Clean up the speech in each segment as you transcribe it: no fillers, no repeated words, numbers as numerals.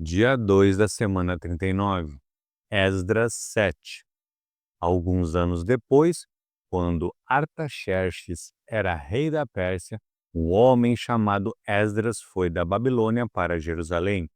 Dia 2 da semana 39, Esdras 7. Alguns anos depois, quando Artaxerxes era rei da Pérsia, um homem chamado Esdras foi da Babilônia para Jerusalém.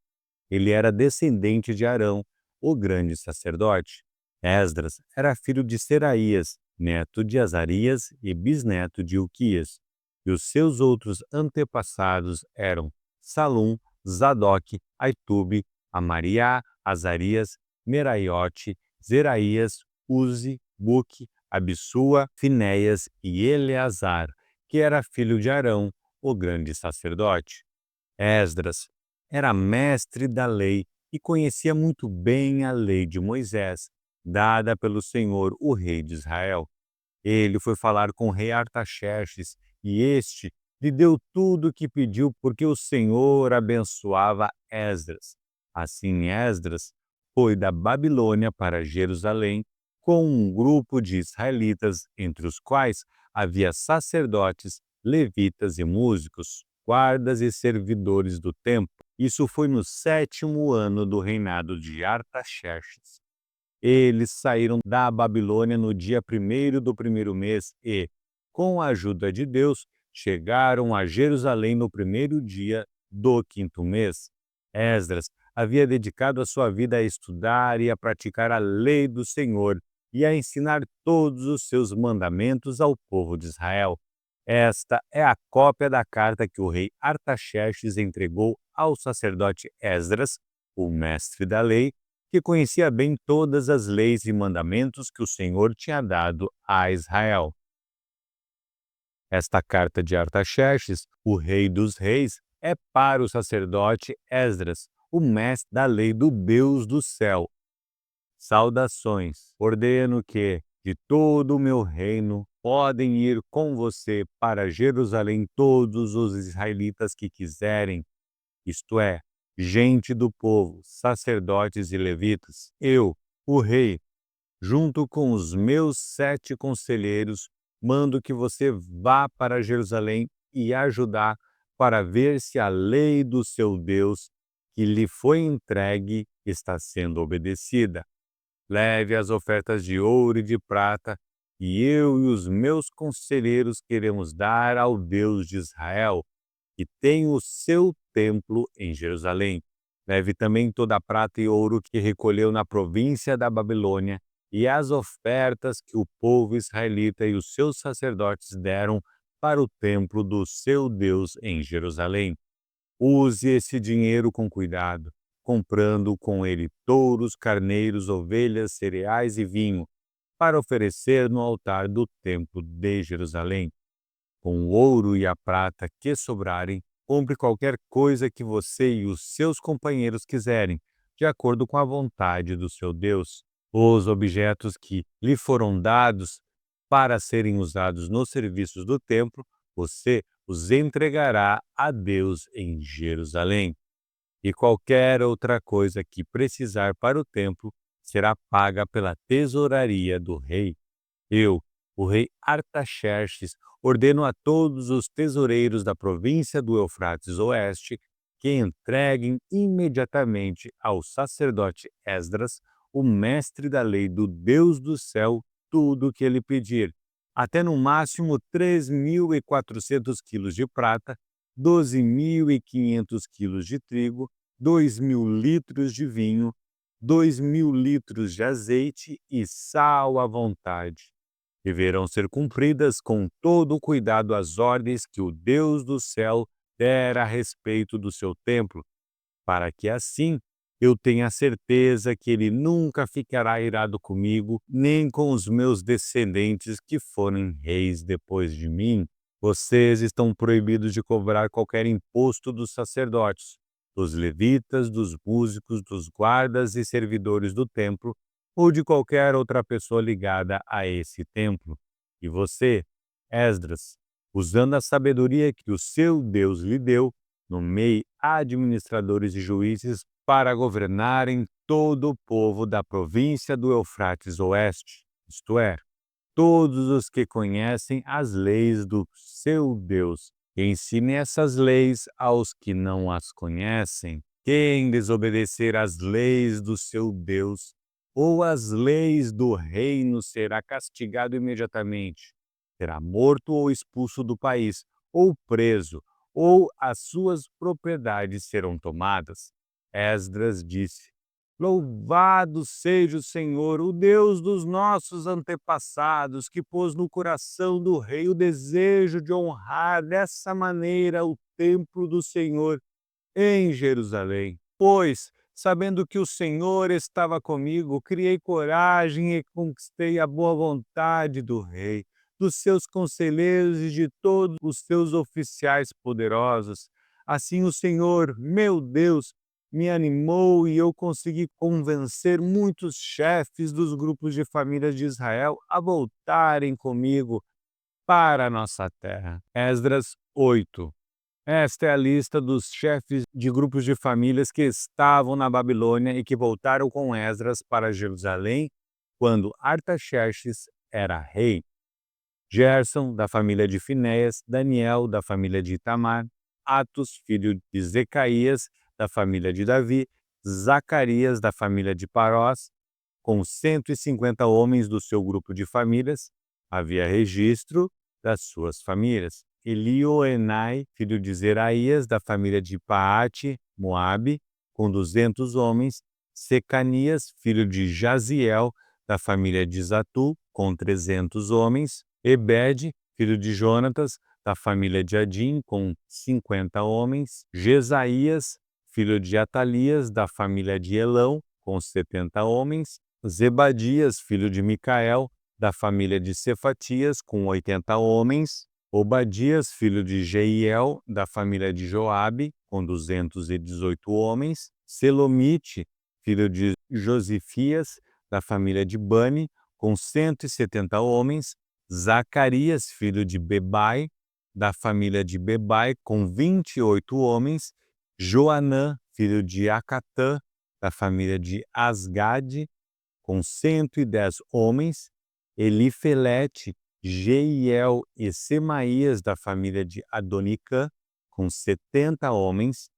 Ele era descendente de Arão, o grande sacerdote. Esdras era filho de Seraías, neto de Azarias e bisneto de Ilquias. E os seus outros antepassados eram Salum, Zadok, Aitube, Amariá, Azarias, Meraiote, Zeraías, Uzi, Buque, Abissua, Finéias e Eleazar, que era filho de Arão, o grande sacerdote. Esdras era mestre da lei e conhecia muito bem a lei de Moisés, dada pelo Senhor, o rei de Israel. Ele foi falar com o rei Artaxerxes e este lhe deu tudo o que pediu porque o Senhor abençoava Esdras. Assim Esdras foi da Babilônia para Jerusalém com um grupo de israelitas, entre os quais havia sacerdotes, levitas e músicos, guardas e servidores do templo. Isso foi no 7º ano do reinado de Artaxerxes. Eles saíram da Babilônia no dia 1º do primeiro mês e, com a ajuda de Deus, chegaram a Jerusalém no primeiro dia do 5º mês. Esdras havia dedicado a sua vida a estudar e a praticar a lei do Senhor e a ensinar todos os seus mandamentos ao povo de Israel. Esta é a cópia da carta que o rei Artaxerxes entregou ao sacerdote Esdras, o mestre da lei, que conhecia bem todas as leis e mandamentos que o Senhor tinha dado a Israel. Esta carta de Artaxerxes, o rei dos reis, é para o sacerdote Esdras, o mestre da lei do Deus do céu. Saudações. Ordeno que, de todo o meu reino, podem ir com você para Jerusalém todos os israelitas que quiserem, isto é, gente do povo, sacerdotes e levitas. Eu, o rei, junto com os meus 7 conselheiros, mando que você vá para Jerusalém e ajudar para ver se a lei do seu Deus, que lhe foi entregue, está sendo obedecida. Leve as ofertas de ouro e de prata, e eu e os meus conselheiros queremos dar ao Deus de Israel, que tem o seu templo em Jerusalém. Leve também toda a prata e ouro que recolheu na província da Babilônia e as ofertas que o povo israelita e os seus sacerdotes deram para o templo do seu Deus em Jerusalém. Use esse dinheiro com cuidado, comprando com ele touros, carneiros, ovelhas, cereais e vinho, para oferecer no altar do templo de Jerusalém. Com o ouro e a prata que sobrarem, compre qualquer coisa que você e os seus companheiros quiserem, de acordo com a vontade do seu Deus. Os objetos que lhe foram dados para serem usados nos serviços do templo, você os entregará a Deus em Jerusalém. E qualquer outra coisa que precisar para o templo será paga pela tesouraria do rei. Eu, o rei Artaxerxes, ordeno a todos os tesoureiros da província do Eufrates Oeste que entreguem imediatamente ao sacerdote Esdras, o mestre da lei do Deus do céu, tudo o que ele pedir, até no máximo 3.400 quilos de prata, 12.500 quilos de trigo, 2.000 litros de vinho, 2.000 litros de azeite e sal à vontade. Deverão ser cumpridas com todo o cuidado as ordens que o Deus do céu der a respeito do seu templo, para que assim eu tenha certeza que ele nunca ficará irado comigo, nem com os meus descendentes que forem reis depois de mim. Vocês estão proibidos de cobrar qualquer imposto dos sacerdotes, dos levitas, dos músicos, dos guardas e servidores do templo, ou de qualquer outra pessoa ligada a esse templo. E você, Esdras, usando a sabedoria que o seu Deus lhe deu, nomeie administradores e juízes para governarem todo o povo da província do Eufrates Oeste, isto é, todos os que conhecem as leis do seu Deus. E ensine essas leis aos que não as conhecem. Quem desobedecer às leis do seu Deus ou às leis do reino será castigado imediatamente. Será morto ou expulso do país, ou preso, ou as suas propriedades serão tomadas. Esdras disse: Louvado seja o Senhor, o Deus dos nossos antepassados, que pôs no coração do rei o desejo de honrar dessa maneira o templo do Senhor em Jerusalém. Pois, sabendo que o Senhor estava comigo, criei coragem e conquistei a boa vontade do rei, dos seus conselheiros e de todos os seus oficiais poderosos. Assim o Senhor, meu Deus, me animou e eu consegui convencer muitos chefes dos grupos de famílias de Israel a voltarem comigo para a nossa terra. Esdras 8. Esta é a lista dos chefes de grupos de famílias que estavam na Babilônia e que voltaram com Esdras para Jerusalém quando Artaxerxes era rei. Gerson, da família de Finéias; Daniel, da família de Itamar; Atos, filho de Zecaías, da família de Davi; Zacarias, da família de Parós, com 150 homens do seu grupo de famílias. Havia registro das suas famílias. Elioenai, filho de Zeraías, da família de Paate, Moabe, com 200 homens. Secanias, filho de Jaziel, da família de Zatu, com 300 homens. Ebed, filho de Jonatas, da família de Adim, com 50 homens. Jesaías, filho de Atalias, da família de Elão, com 70 homens. Zebadias, filho de Micael, da família de Cefatias, com 80 homens. Obadias, filho de Jeiel, da família de Joabe, com 218 homens. Selomite, filho de Josifias, da família de Bani, com 170 homens. Zacarias, filho de Bebai, da família de Bebai, com 28 homens. Joanã, filho de Acatã, da família de Asgade, com 110 homens. Elifelete, Jeiel e Semaías, da família de Adonicã, com 70 homens.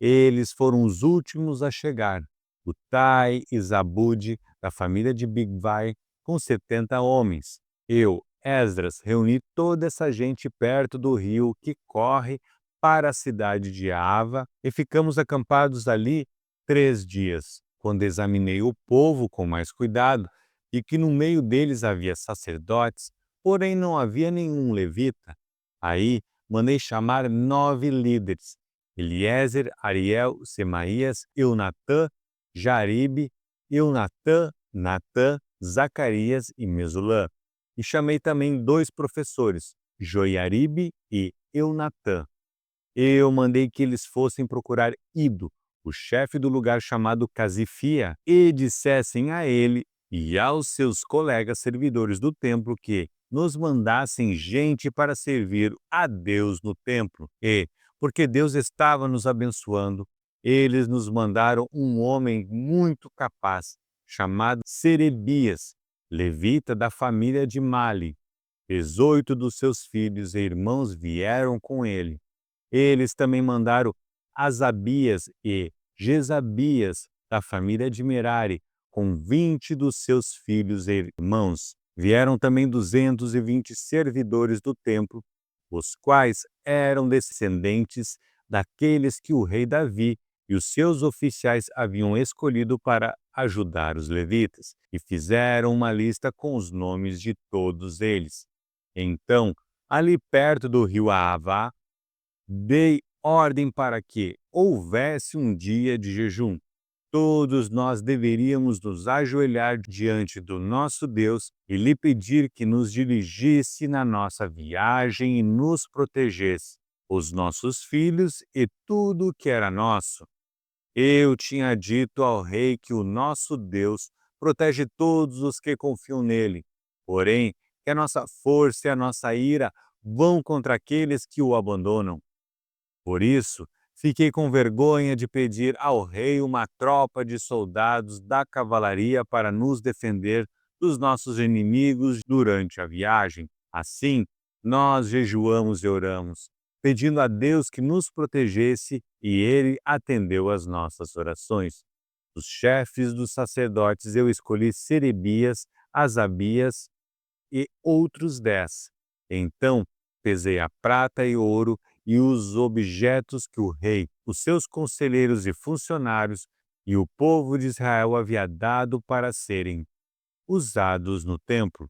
Eles foram os últimos a chegar. Utai e Zabude, da família de Bigvai, com 70 homens. Eu, Esdras, reuni toda essa gente perto do rio que corre para a cidade de Ava e ficamos acampados ali 3 dias. Quando examinei o povo com mais cuidado, e que no meio deles havia sacerdotes, porém não havia nenhum levita, aí mandei chamar 9 líderes: Eliezer, Ariel, Semaías, Eunatã, Jaribe, Eunatã, Natã, Zacarias e Mesulã. E chamei também 2 professores, Joiaribe e Eunatã. Eu mandei que eles fossem procurar Ido, o chefe do lugar chamado Casifia, e dissessem a ele e aos seus colegas servidores do templo que nos mandassem gente para servir a Deus no templo. E, porque Deus estava nos abençoando, eles nos mandaram um homem muito capaz, chamado Serebias, levita da família de Mali. 18 dos seus filhos e irmãos vieram com ele. Eles também mandaram Asabias e Jesabias, da família de Merari, com 20 dos seus filhos e irmãos. Vieram também 220 servidores do templo, os quais eram descendentes daqueles que o rei Davi e os seus oficiais haviam escolhido para ajudar os levitas, e fizeram uma lista com os nomes de todos eles. Então, ali perto do rio Ahavá, dei ordem para que houvesse um dia de jejum. Todos nós deveríamos nos ajoelhar diante do nosso Deus e lhe pedir que nos dirigisse na nossa viagem e nos protegesse, os nossos filhos e tudo o que era nosso. Eu tinha dito ao rei que o nosso Deus protege todos os que confiam nele, porém que a nossa força e a nossa ira vão contra aqueles que o abandonam. Por isso, fiquei com vergonha de pedir ao rei uma tropa de soldados da cavalaria para nos defender dos nossos inimigos durante a viagem. Assim, nós jejuamos e oramos, pedindo a Deus que nos protegesse e ele atendeu às nossas orações. Dos chefes dos sacerdotes eu escolhi Serebias, Asabias e outros 10. Então pesei a prata e ouro e os objetos que o rei, os seus conselheiros e funcionários e o povo de Israel havia dado para serem usados no templo,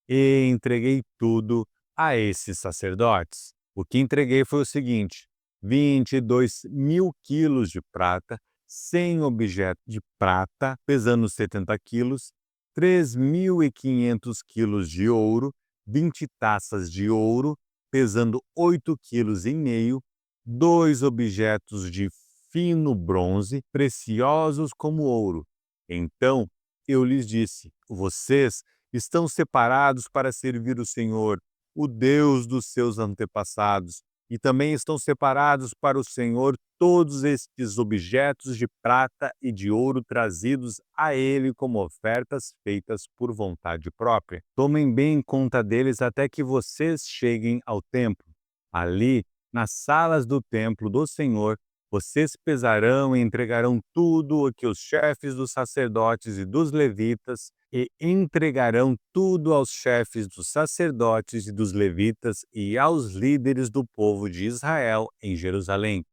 e entreguei tudo a esses sacerdotes. O que entreguei foi o seguinte: 22.000 quilos de prata, 100 objetos de prata, pesando 70 quilos, 3.500 quilos de ouro, 20 taças de ouro, pesando 8 quilos e meio, 2 objetos de fino bronze, preciosos como ouro. Então eu lhes disse: vocês estão separados para servir o Senhor, o Deus dos seus antepassados, e também estão separados para o Senhor todos estes objetos de prata e de ouro trazidos a ele como ofertas feitas por vontade própria. Tomem bem conta deles até que vocês cheguem ao templo. Ali, nas salas do templo do Senhor, vocês pesarão e entregarão tudo o que os chefes dos sacerdotes e dos levitas, e entregarão tudo aos chefes dos sacerdotes e dos levitas e aos líderes do povo de Israel em Jerusalém.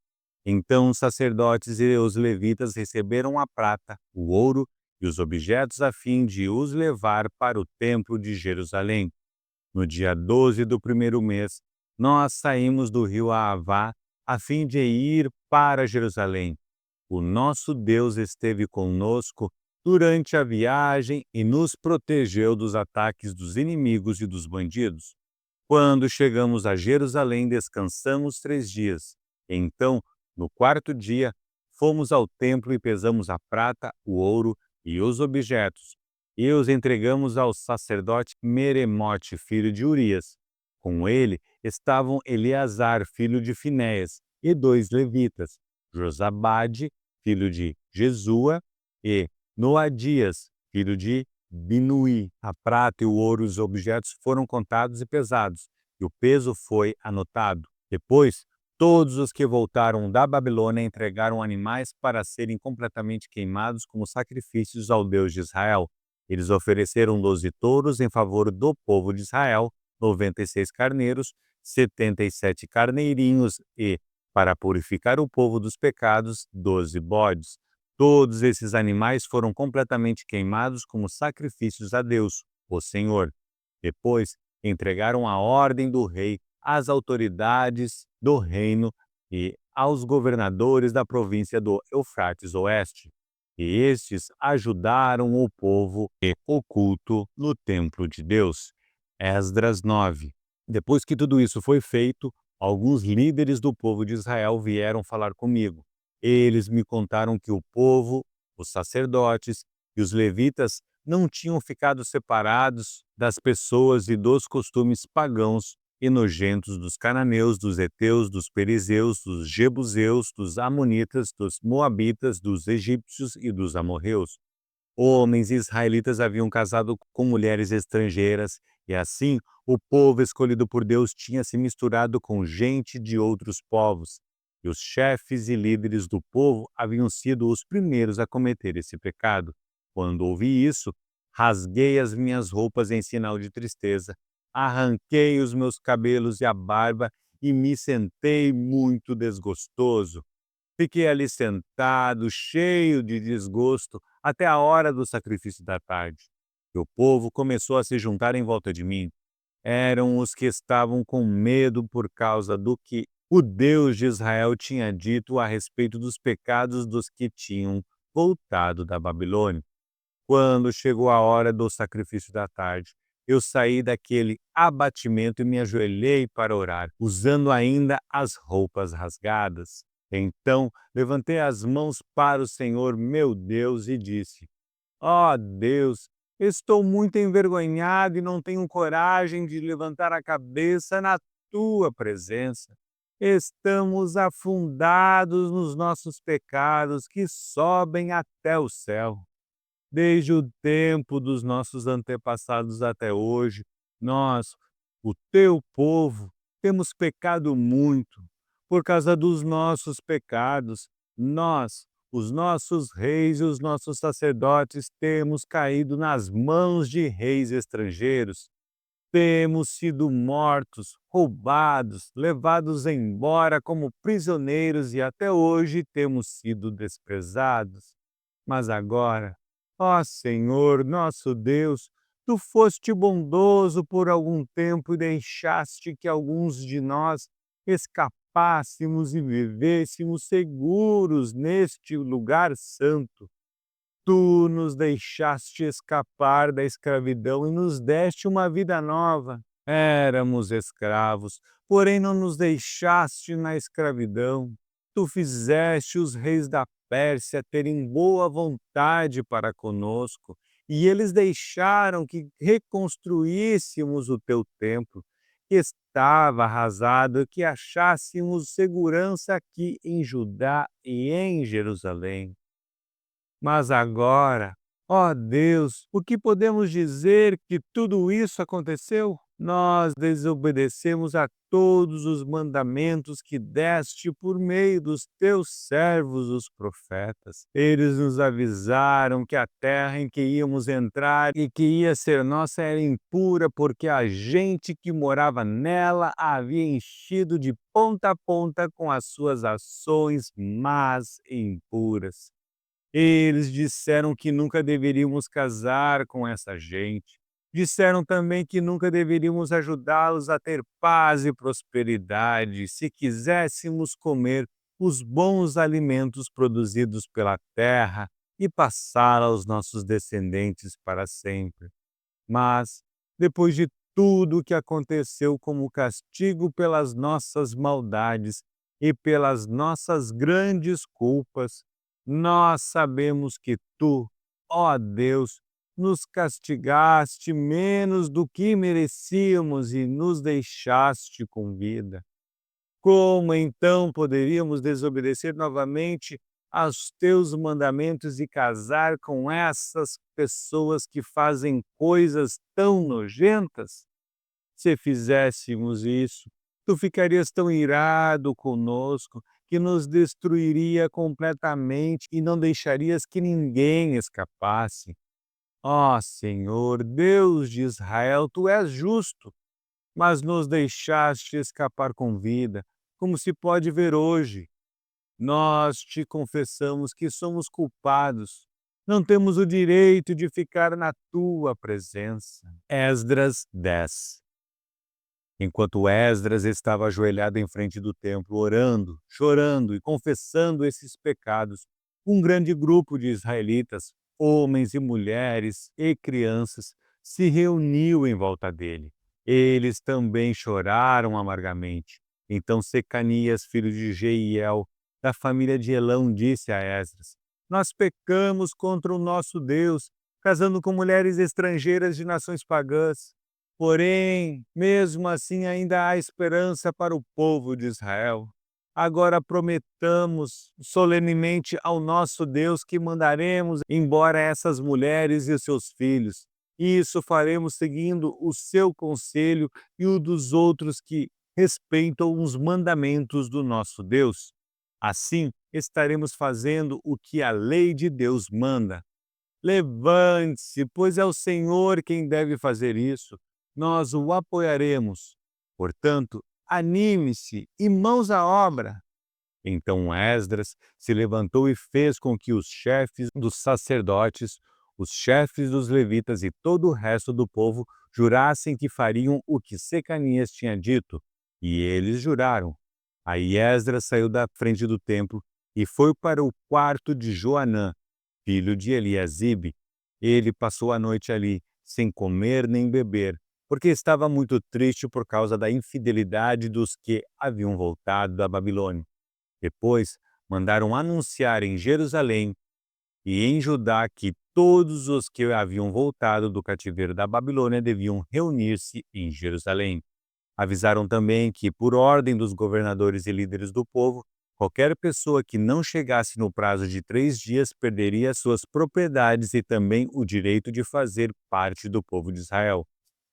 Então os sacerdotes e os levitas receberam a prata, o ouro e os objetos a fim de os levar para o templo de Jerusalém. No dia 12 do primeiro mês, nós saímos do rio Aavá a fim de ir para Jerusalém. O nosso Deus esteve conosco durante a viagem e nos protegeu dos ataques dos inimigos e dos bandidos. Quando chegamos a Jerusalém, descansamos 3 dias. Então, no quarto dia, fomos ao templo e pesamos a prata, o ouro e os objetos, e os entregamos ao sacerdote Meremote, filho de Urias. Com ele estavam Eleazar, filho de Finéias, e 2 levitas, Josabade, filho de Jesua, e Noadias, filho de Binuí. A prata e o ouro e os objetos foram contados e pesados, e o peso foi anotado. Depois, todos os que voltaram da Babilônia entregaram animais para serem completamente queimados como sacrifícios ao Deus de Israel. Eles ofereceram 12 touros em favor do povo de Israel, 96 carneiros, 77 carneirinhos e, para purificar o povo dos pecados, 12 bodes. Todos esses animais foram completamente queimados como sacrifícios a Deus, o Senhor. Depois, entregaram a ordem do rei às autoridades do reino e aos governadores da província do Eufrates Oeste. E estes ajudaram o povo e o culto no templo de Deus. Esdras 9. Depois que tudo isso foi feito, alguns líderes do povo de Israel vieram falar comigo. Eles me contaram que o povo, os sacerdotes e os levitas não tinham ficado separados das pessoas e dos costumes pagãos e nojentos dos cananeus, dos heteus, dos perizeus, dos jebuseus, dos amonitas, dos moabitas, dos egípcios e dos amorreus. Homens israelitas haviam casado com mulheres estrangeiras, e assim o povo escolhido por Deus tinha se misturado com gente de outros povos. E os chefes e líderes do povo haviam sido os primeiros a cometer esse pecado. Quando ouvi isso, rasguei as minhas roupas em sinal de tristeza, arranquei os meus cabelos e a barba e me sentei muito desgostoso. Fiquei ali sentado, cheio de desgosto, até a hora do sacrifício da tarde. E o povo começou a se juntar em volta de mim. Eram os que estavam com medo por causa do que o Deus de Israel tinha dito a respeito dos pecados dos que tinham voltado da Babilônia. Quando chegou a hora do sacrifício da tarde, eu saí daquele abatimento e me ajoelhei para orar, usando ainda as roupas rasgadas. Então levantei as mãos para o Senhor meu Deus e disse: ó Deus, estou muito envergonhado e não tenho coragem de levantar a cabeça na tua presença. Estamos afundados nos nossos pecados que sobem até o céu. Desde o tempo dos nossos antepassados até hoje, nós, o teu povo, temos pecado muito. por causa dos nossos pecados, nós, os nossos reis e os nossos sacerdotes, temos caído nas mãos de reis estrangeiros. Temos sido mortos, roubados, levados embora como prisioneiros e até hoje temos sido desprezados. Mas agora, ó Senhor, nosso Deus, tu foste bondoso por algum tempo e deixaste que alguns de nós escapássemos e vivêssemos seguros neste lugar santo. Tu nos deixaste escapar da escravidão e nos deste uma vida nova. Éramos escravos, porém não nos deixaste na escravidão. Tu fizeste os reis da Pérsia terem boa vontade para conosco, e eles deixaram que reconstruíssemos o teu templo, que estava arrasado, e que achássemos segurança aqui em Judá e em Jerusalém. Mas agora, ó Deus, o que podemos dizer que tudo isso aconteceu? Nós desobedecemos a todos os mandamentos que deste por meio dos teus servos, os profetas. Eles nos avisaram que a terra em que íamos entrar e que ia ser nossa era impura, porque a gente que morava nela a havia enchido de ponta a ponta com as suas ações más e impuras. Eles disseram que nunca deveríamos casar com essa gente. Disseram também que nunca deveríamos ajudá-los a ter paz e prosperidade se quiséssemos comer os bons alimentos produzidos pela terra e passar aos nossos descendentes para sempre. Mas, depois de tudo o que aconteceu como castigo pelas nossas maldades e pelas nossas grandes culpas, nós sabemos que tu, ó Deus, nos castigaste menos do que merecíamos e nos deixaste com vida. Como então poderíamos desobedecer novamente aos teus mandamentos e casar com essas pessoas que fazem coisas tão nojentas? Se fizéssemos isso, tu ficarias tão irado conosco que nos destruiria completamente e não deixarias que ninguém escapasse. Ó Senhor, Deus de Israel, tu és justo, mas nos deixaste escapar com vida, como se pode ver hoje. Nós te confessamos que somos culpados. Não temos o direito de ficar na tua presença. Esdras 10. Enquanto Esdras estava ajoelhado em frente do templo, orando, chorando e confessando esses pecados, um grande grupo de israelitas, homens e mulheres e crianças, se reuniu em volta dele. Eles também choraram amargamente. Então Secanias, filho de Jeiel, da família de Elão, disse a Esdras: Nós pecamos contra o nosso Deus, casando com mulheres estrangeiras de nações pagãs. Porém, mesmo assim, ainda há esperança para o povo de Israel. Agora prometamos solenemente ao nosso Deus que mandaremos embora essas mulheres e os seus filhos. E isso faremos seguindo o seu conselho e o dos outros que respeitam os mandamentos do nosso Deus. Assim, estaremos fazendo o que a lei de Deus manda. Levante-se, pois é o Senhor quem deve fazer isso. Nós o apoiaremos. Portanto, anime-se e mãos à obra. Então Esdras se levantou e fez com que os chefes dos sacerdotes, os chefes dos levitas e todo o resto do povo jurassem que fariam o que Secanias tinha dito. E eles juraram. Aí Esdras saiu da frente do templo e foi para o quarto de Joanã, filho de Eliasibe. Ele passou a noite ali, sem comer nem beber, porque estava muito triste por causa da infidelidade dos que haviam voltado da Babilônia. Depois, mandaram anunciar em Jerusalém e em Judá que todos os que haviam voltado do cativeiro da Babilônia deviam reunir-se em Jerusalém. Avisaram também que, por ordem dos governadores e líderes do povo, qualquer pessoa que não chegasse no prazo de 3 dias perderia suas propriedades e também o direito de fazer parte do povo de Israel.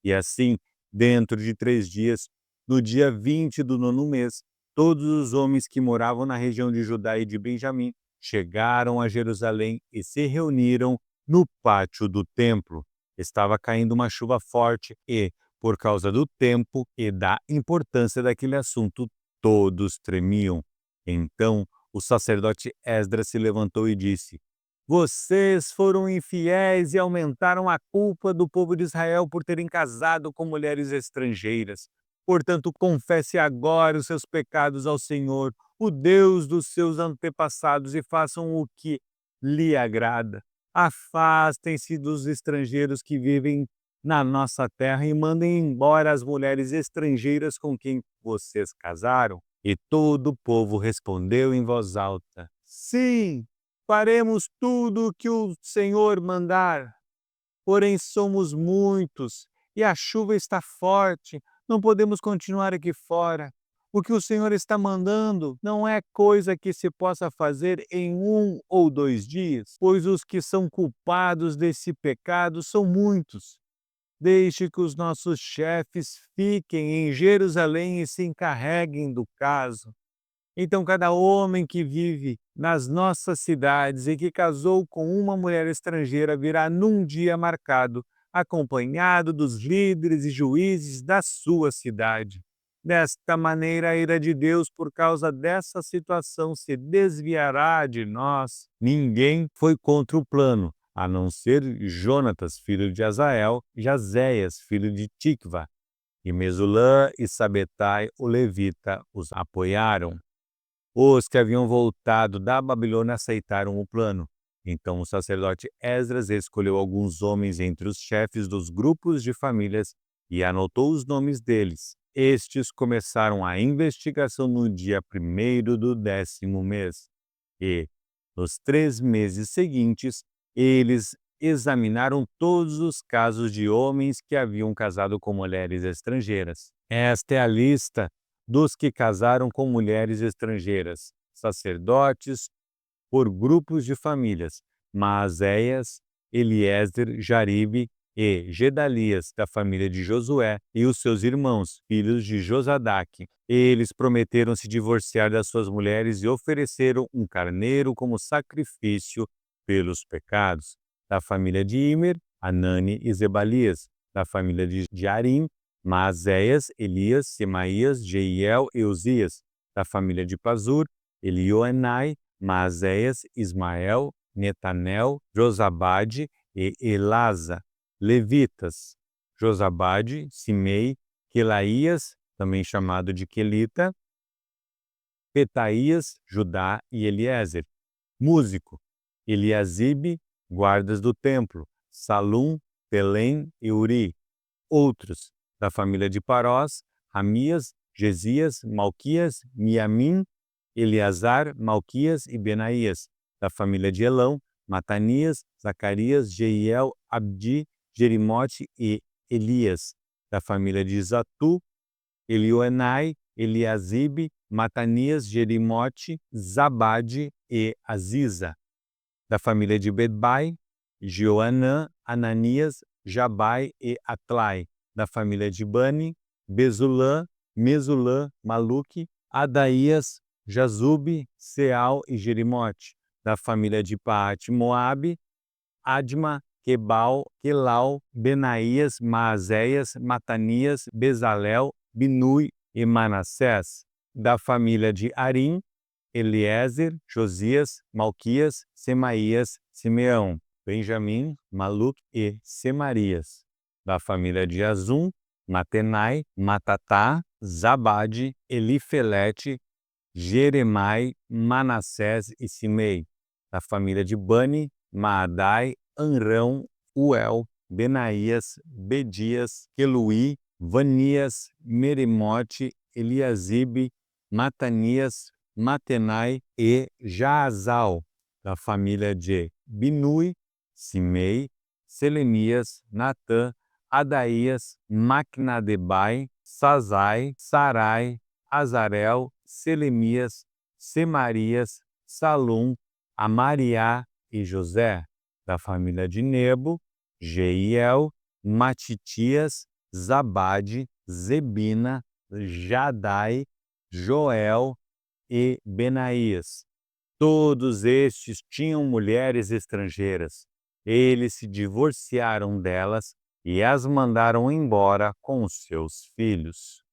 E assim, dentro de 3 dias, no dia 20 do 9º mês, todos os homens que moravam na região de Judá e de Benjamim chegaram a Jerusalém e se reuniram no pátio do templo. Estava caindo uma chuva forte e, por causa do tempo e da importância daquele assunto, todos tremiam. Então, o sacerdote Esdras se levantou e disse: Vocês foram infiéis e aumentaram a culpa do povo de Israel por terem casado com mulheres estrangeiras. Portanto, confesse agora os seus pecados ao Senhor, o Deus dos seus antepassados, e façam o que lhe agrada. Afastem-se dos estrangeiros que vivem na nossa terra e mandem embora as mulheres estrangeiras com quem vocês casaram. E todo o povo respondeu em voz alta: Sim, faremos tudo o que o Senhor mandar. Porém, somos muitos e a chuva está forte, não podemos continuar aqui fora. O que o Senhor está mandando não é coisa que se possa fazer em 1 ou 2 dias, pois os que são culpados desse pecado são muitos. Deixe que os nossos chefes fiquem em Jerusalém e se encarreguem do caso. Então, cada homem que vive nas nossas cidades e que casou com uma mulher estrangeira virá num dia marcado, acompanhado dos líderes e juízes da sua cidade. Desta maneira, a ira de Deus por causa dessa situação se desviará de nós. Ninguém foi contra o plano, a não ser Jonatas, filho de Azael, Jazéias, filho de Tikva, e Mesulã e Sabetai, o levita, os apoiaram. Os que haviam voltado da Babilônia aceitaram o plano. Então o sacerdote Esdras escolheu alguns homens entre os chefes dos grupos de famílias e anotou os nomes deles. Estes começaram a investigação no dia 1º do 10º mês. E, nos 3 meses seguintes, eles examinaram todos os casos de homens que haviam casado com mulheres estrangeiras. Esta é a lista dos que casaram com mulheres estrangeiras, sacerdotes por grupos de famílias: Maazéias, Eliezer, Jaribe e Gedalias, da família de Josué, e os seus irmãos, filhos de Josadaque. Eles prometeram se divorciar das suas mulheres e ofereceram um carneiro como sacrifício pelos pecados. Da família de Imer, Anani e Zebalias. Da família de Arim, Maazéias, Elias, Semaías, Jeiel e Uzias. Da família de Pazur, Elioenai, Maazéias, Ismael, Netanel, Josabade e Elasa. Levitas: Josabade, Simei, Quelaías, também chamado de Quelita, Petaías, Judá e Eliezer. Músico: Eliasibe, guardas do templo, Salum, Telém e Uri. Outros: da família de Parós, Ramias, Gesias, Malquias, Miamim, Eleazar, Malquias e Benaías. Da família de Elão, Matanias, Zacarias, Jeiel, Abdi, Jerimote e Elias. Da família de Zatu, Elioenai, Eliasibe, Matanias, Jerimote, Zabade e Aziza. Da família de Bedbai, Joanã, Ananias, Jabai e Atlai. Da família de Bani, Bezulã, Mesulã, Maluque, Adaías, Jazube, Seal e Jerimote. Da família de Paate Moabe, Adma, Quebal, Quelau, Benaías, Maazéias, Matanias, Bezalel, Binui e Manassés. Da família de Arim, Eliezer, Josias, Malquias, Semaías, Simeão, Benjamim, Maluque e Semarias. Da família de Azum, Matenai, Matatá, Zabade, Elifelete, Jeremai, Manassés e Simei. Da família de Bani, Maadai, Anrão, Uel, Benaías, Bedias, Queluí, Vanias, Meremote, Eliasibe, Matanias, Matenai e Jaazal. Da família de Binui, Simei, Selemias, Natã, Adaías, Macnadebai, Sazai, Sarai, Azarel, Selemias, Semarias, Salum, Amariá e José. Da família de Nebo, Jeiel, Matitias, Zabade, Zebina, Jadai, Joel e Benaías. Todos estes tinham mulheres estrangeiras. Eles se divorciaram delas e as mandaram embora com os seus filhos.